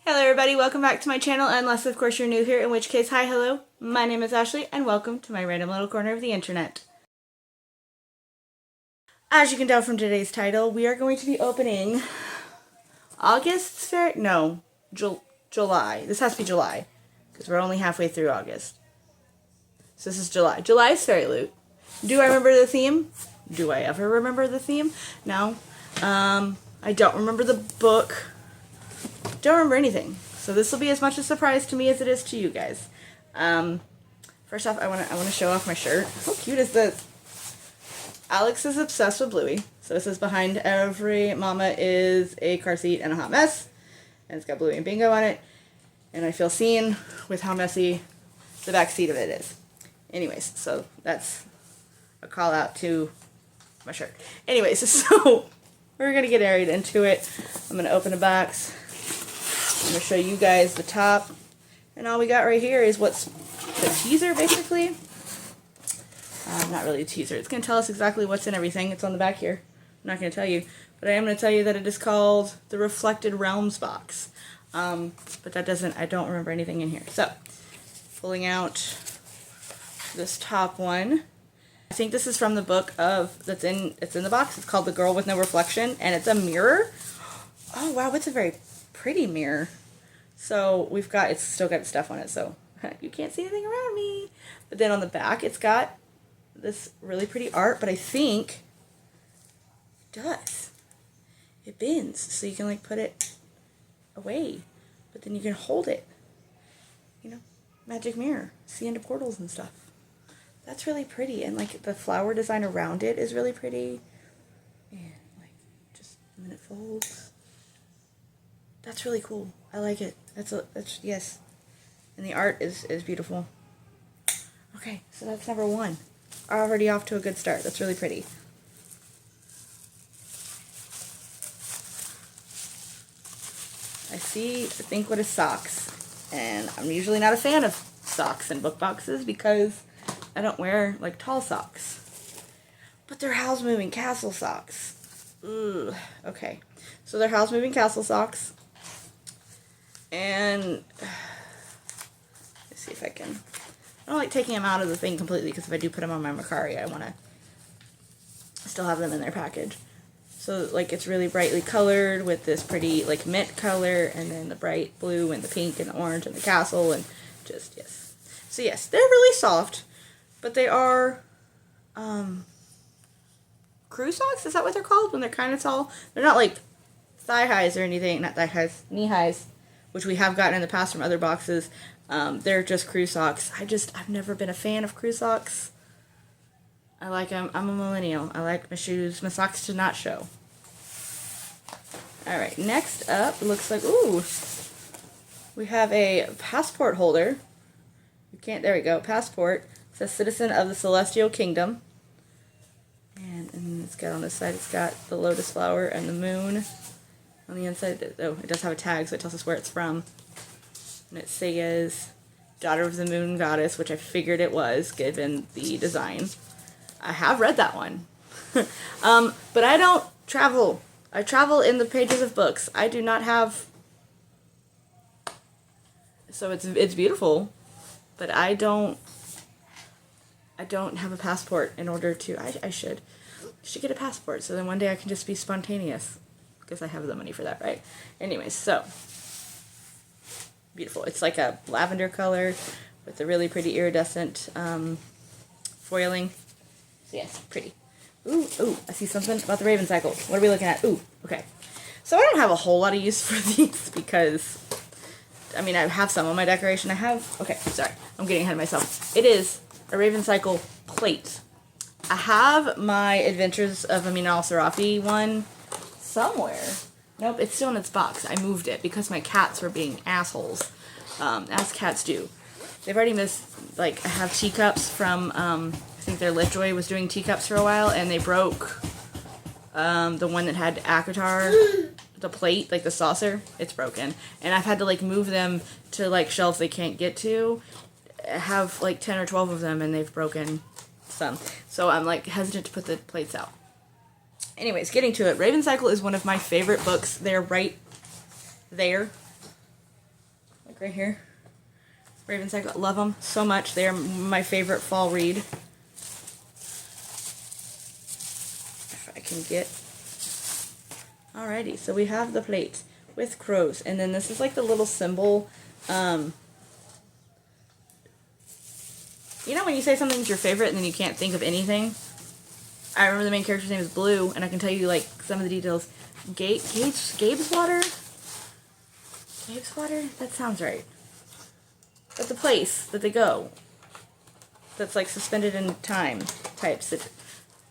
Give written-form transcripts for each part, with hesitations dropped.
Hello everybody, welcome back to my channel, unless of course you're new here, in which case, hi, hello, my name is Ashley, and welcome to my random little corner of the internet. As you can tell from today's title, we are going to be opening July. This has to be July, because we're only halfway through August. So this is July. July's Fairyloot. Do I remember the theme? Do I ever remember the theme? No. I don't remember the book. Don't remember anything. So this will be as much a surprise to me as it is to you guys. First off, I wanna show off my shirt. How cute is this? Alex is obsessed with Bluey. So this is behind every mama is a car seat and a hot mess. And it's got Bluey and Bingo on it. And I feel seen with how messy the back seat of it is. Anyways, so that's a call out to my shirt. Anyways, so we're gonna get right into it. I'm gonna open a box. I'm going to show you guys the top, and all we got right here is what's the teaser, basically. Not really a teaser. It's going to tell us exactly what's in everything. It's on the back here. I'm not going to tell you, but I am going to tell you that it is called the Reflected Realms box. But that doesn't, I don't remember anything in here. So, pulling out this top one. I think this is from the book it's in the box. It's called The Girl with No Reflection, and it's a mirror. Oh wow, it's a very pretty mirror. So we've got, it's still got stuff on it, so you can't see anything around me. But then on the back, it's got this really pretty art, but I think it does. It bends, so you can like put it away, but then you can hold it. You know, magic mirror, see into portals and stuff. That's really pretty, and like the flower design around it is really pretty. And like, just a minute folds. That's really cool. I like it. That's yes. And the art is beautiful. Okay, so that's number one. Already off to a good start. That's really pretty. I think what is socks. And I'm usually not a fan of socks in book boxes because I don't wear like tall socks. But they're Howl's Moving Castle socks. Ugh. Okay. So they're Howl's Moving Castle socks. And let's see if I don't like taking them out of the thing completely, because if I do put them on my Macari, I want to still have them in their package. So like it's really brightly colored with this pretty like mint color, and then the bright blue and the pink and the orange and the castle, and just yes. So yes, they're really soft, but they are crew socks. Is that what they're called when they're kind of tall? They're not like thigh highs or anything. Not thigh highs, knee highs, which we have gotten in the past from other boxes. They're just crew socks. I've never been a fan of crew socks. I like them. I'm a millennial. I like my shoes, my socks to not show. Alright, next up, it looks like, ooh, we have a passport holder. There we go, passport. It says Citizen of the Celestial Kingdom. And it's got on this side, it's got the lotus flower and the moon. On the inside, oh, it does have a tag, so it tells us where it's from. And it says, Daughter of the Moon Goddess, which I figured it was, given the design. I have read that one. But I don't travel. I travel in the pages of books. I do not have... So it's beautiful, but I don't have a passport in order to... I should get a passport, so then one day I can just be spontaneous. Because I have the money for that, right? Anyways, so beautiful. It's like a lavender color with a really pretty iridescent foiling. So yes, pretty. Ooh, I see something about the Raven Cycle. What are we looking at? Ooh, okay. So I don't have a whole lot of use for these because, I mean, I have some on my decoration. Okay, sorry. I'm getting ahead of myself. It is a Raven Cycle plate. I have my Adventures of Amin al-Sarafi one somewhere. Nope, it's still in its box. I moved it because my cats were being assholes, as cats do. They've already missed, like, I have teacups from, I think their Litjoy was doing teacups for a while, and they broke the one that had Akatar, the plate, like the saucer. It's broken. And I've had to, like, move them to, like, shelves they can't get to. I have, like, 10 or 12 of them, and they've broken some. So I'm, like, hesitant to put the plates out. Anyways, getting to it. Raven Cycle is one of my favorite books. They're right there. Like right here. Raven Cycle. Love them so much. They are my favorite fall read. If I can get... Alrighty, so we have the plate with crows. And then this is like the little symbol. You know when you say something's your favorite and then you can't think of anything? I remember the main character's name is Blue, and I can tell you like some of the details. Gabe's water? Gabe's water? That sounds right. But the place that they go, that's like suspended in time types.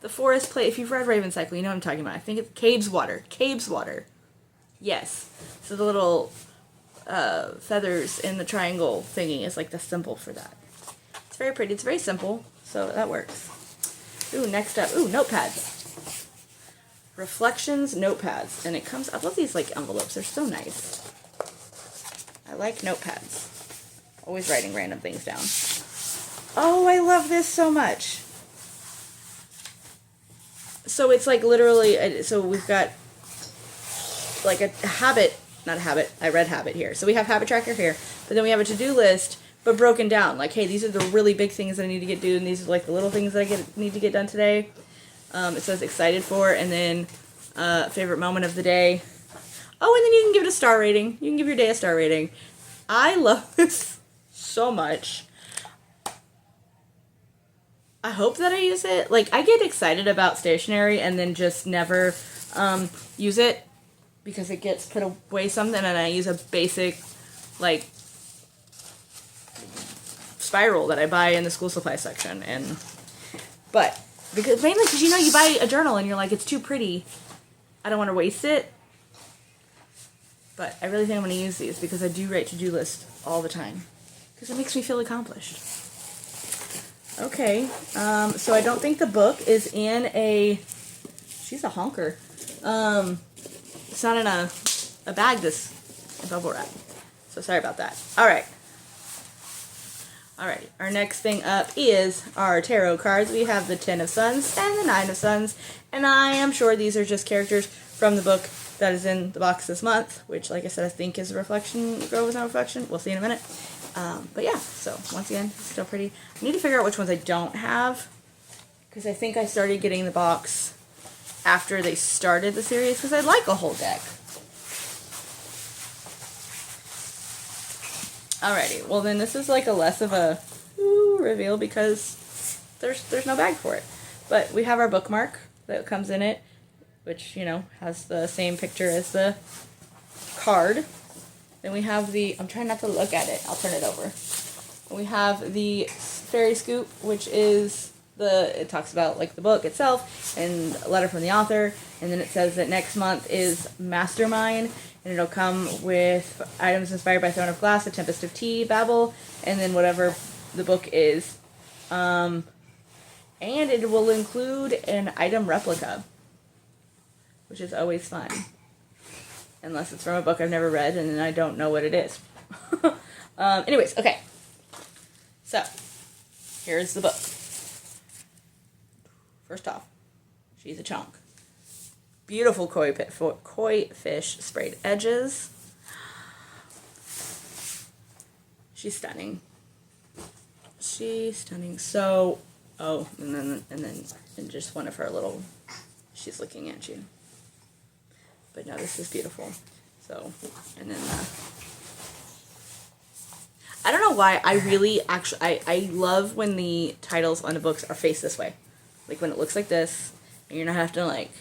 The forest place, if you've read Raven Cycle, you know what I'm talking about. I think it's Cabe's water. Cabe's water. Yes. So the little feathers in the triangle thingy is like the symbol for that. It's very pretty. It's very simple, so that works. Ooh, next up. Ooh, notepads. Reflections notepads. And it comes, I love these like envelopes. They're so nice. I like notepads. Always writing random things down. Oh, I love this so much. So it's like literally, so we've got like a habit, not a habit, I read habit here. So we have habit tracker here, but then we have a to-do list, but broken down. Like, hey, these are the really big things that I need to get done, and these are like the little things that I need to get done today. It says excited for, and then favorite moment of the day. Oh, and then you can give it a star rating. You can give your day a star rating. I love this so much. I hope that I use it. Like, I get excited about stationery and then just never use it because it gets put away something, and I use a basic, like, spiral that I buy in the school supply section. But mainly because, you know, you buy a journal and you're like, it's too pretty. I don't want to waste it. But I really think I'm going to use these because I do write to-do lists all the time. Because it makes me feel accomplished. Okay, so I don't think the book is in a... She's a honker. It's not in a bag, this bubble wrap. So sorry about that. Alright. Alright, our next thing up is our tarot cards. We have the Ten of Suns and the Nine of Suns. And I am sure these are just characters from the book that is in the box this month. Which, like I said, I think is a reflection. Grow with no reflection. We'll see in a minute. But yeah, so once again, it's still pretty. I need to figure out which ones I don't have. Because I think I started getting the box after they started the series. Because I'd like a whole deck. Alrighty, well then this is like a less of a reveal because there's no bag for it. But we have our bookmark that comes in it, which, you know, has the same picture as the card. Then we have the, I'm trying not to look at it, I'll turn it over. We have the Fairy Scoop, which is it talks about like the book itself and a letter from the author, and then it says that next month is Mastermind, and it'll come with items inspired by Throne of Glass, A Tempest of Tea, Babel, and then whatever the book is. And it will include an item replica, which is always fun. Unless it's from a book I've never read and then I don't know what it is. Anyways, okay. So, here's the book. First off, she's a chunk. Beautiful koi fish sprayed edges. She's stunning. She's stunning. So, oh, and just one of her little, she's looking at you. But no, this is beautiful. So, and then, I don't know why, I really, I love when the titles on the books are faced this way. Like, when it looks like this, and you're not having to, like,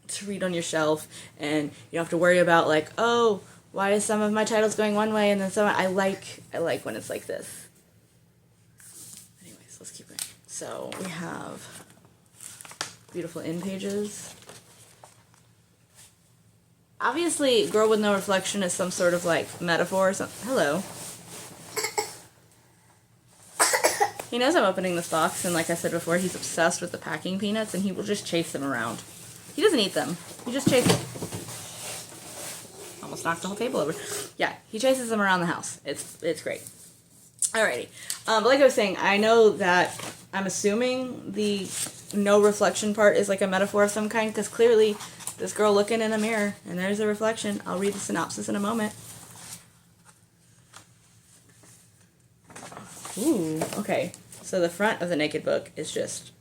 to read on your shelf, and you don't have to worry about, like, oh, why is some of my titles going one way, and then some, I like when it's like this. Anyways, let's keep going. So, we have beautiful end pages. Obviously, Girl with No Reflection is some sort of, like, metaphor or something. Hello. He knows I'm opening this box, and like I said before, he's obsessed with the packing peanuts, and he will just chase them around. He doesn't eat them. He just chases them. Almost knocked the whole table over. Yeah, he chases them around the house. It's great. Alrighty. But like I was saying, I know that I'm assuming the no reflection part is like a metaphor of some kind, because clearly this girl looking in a mirror, and there's a reflection. I'll read the synopsis in a moment. Ooh, okay. So the front of the Naked book is just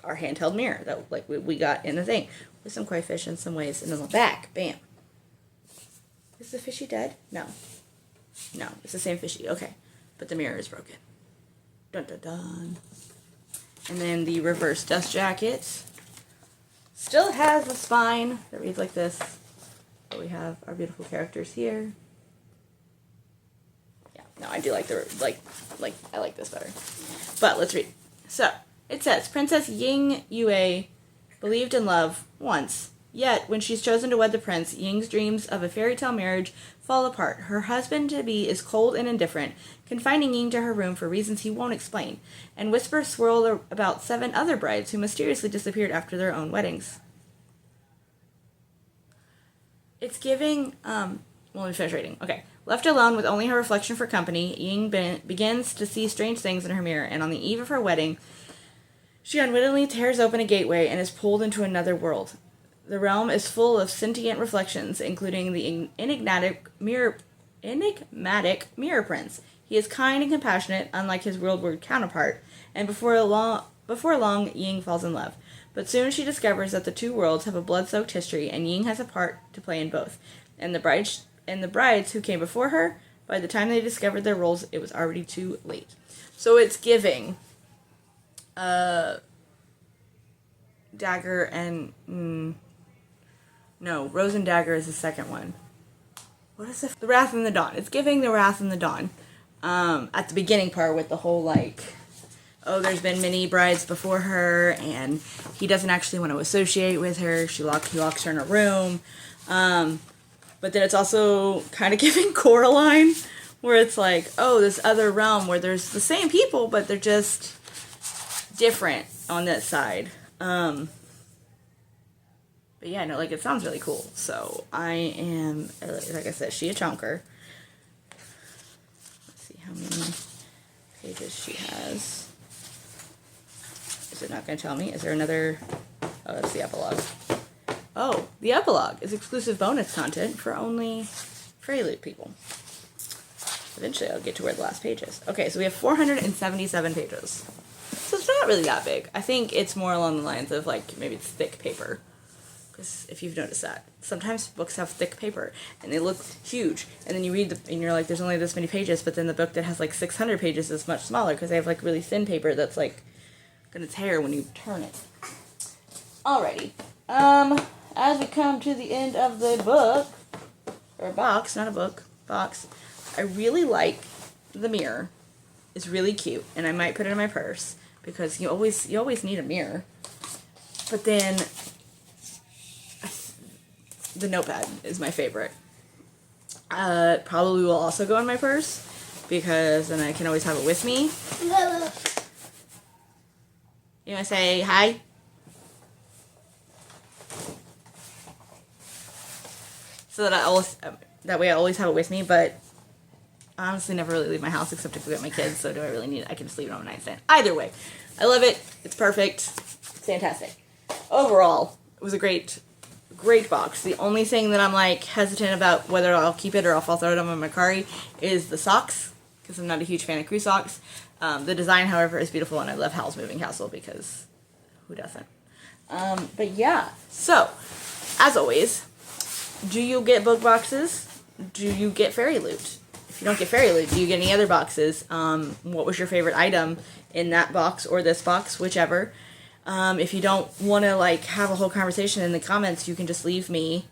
our handheld mirror that like we got in the thing with some koi fish and some waves, and then the back, bam. Is the fishy dead? No. No, it's the same fishy. Okay. But the mirror is broken. Dun dun dun. And then the reverse dust jacket still has a spine that reads like this. But we have our beautiful characters here. Yeah, no, I do like the I like this better. But let's read. So it says, Princess Ying Yue believed in love once. Yet, when she's chosen to wed the prince, Ying's dreams of a fairy tale marriage fall apart. Her husband-to-be is cold and indifferent, confining Ying to her room for reasons he won't explain, and whispers swirl about 7 other brides who mysteriously disappeared after their own weddings. It's giving, well, let me finish reading. Okay. Left alone with only her reflection for company, Ying begins to see strange things in her mirror, and on the eve of her wedding, she unwittingly tears open a gateway and is pulled into another world. The realm is full of sentient reflections, including the enigmatic mirror prince. He is kind and compassionate, unlike his real-world counterpart, and before long, Ying falls in love. But soon she discovers that the 2 worlds have a blood-soaked history, and Ying has a part to play in both. And the brides who came before her, by the time they discovered their roles, it was already too late. So it's giving Dagger and no, Rose and Dagger is the second one. What is it? The Wrath and the Dawn. It's giving The Wrath and the Dawn. At the beginning part with the whole like, oh, there's been many brides before her, and he doesn't actually want to associate with her. He locks her in a room. But then it's also kind of giving Coraline, where it's like, oh, this other realm where there's the same people, but they're just different on that side. But yeah, no, like, it sounds really cool. So I am, like I said, she a chunker. Let's see how many pages she has. Is it not going to tell me? Is there another? Oh, that's the epilogue. Oh, the epilogue is exclusive bonus content for only Fairyloot people. Eventually I'll get to where the last page is. Okay, so we have 477 pages. So it's not really that big. I think it's more along the lines of, like, maybe it's thick paper. Because if you've noticed that, sometimes books have thick paper, and they look huge. And then you read and you're like, there's only this many pages, but then the book that has, like, 600 pages is much smaller, because they have, like, really thin paper that's, like, gonna tear when you turn it. Alrighty. As we come to the end of the book, or box, not a book, box, I really like the mirror. It's really cute, and I might put it in my purse, because you always need a mirror. But then the notepad is my favorite. Probably will also go in my purse, because then I can always have it with me. You want to say hi? So that way I always have it with me, but I honestly never really leave my house except to go get my kids, so do I really need it? I can just leave it on my nightstand. Either way, I love it. It's perfect. It's fantastic. Overall, it was a great box. The only thing that I'm, like, hesitant about whether I'll keep it or I'll throw it on my Macari is the socks, because I'm not a huge fan of crew socks. The design, however, is beautiful, and I love Howl's Moving Castle, because who doesn't? But yeah, so, as always, do you get book boxes? Do you get Fairyloot? If you don't get Fairyloot, do you get any other boxes? What was your favorite item in that box or this box, whichever? If you don't want to, like, have a whole conversation in the comments, you can just leave me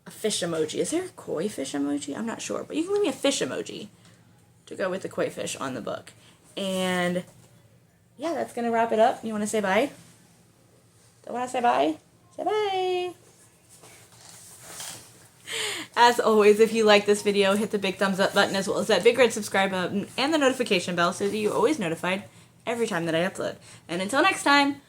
a fish emoji. Is there a koi fish emoji? I'm not sure, but you can leave me a fish emoji to go with the koi fish on the book. And yeah, that's going to wrap it up. You want to say bye? Don't want to say bye? Say bye! As always, if you like this video, hit the big thumbs up button, as well as that big red subscribe button and the notification bell, so that you're always notified every time that I upload. And until next time,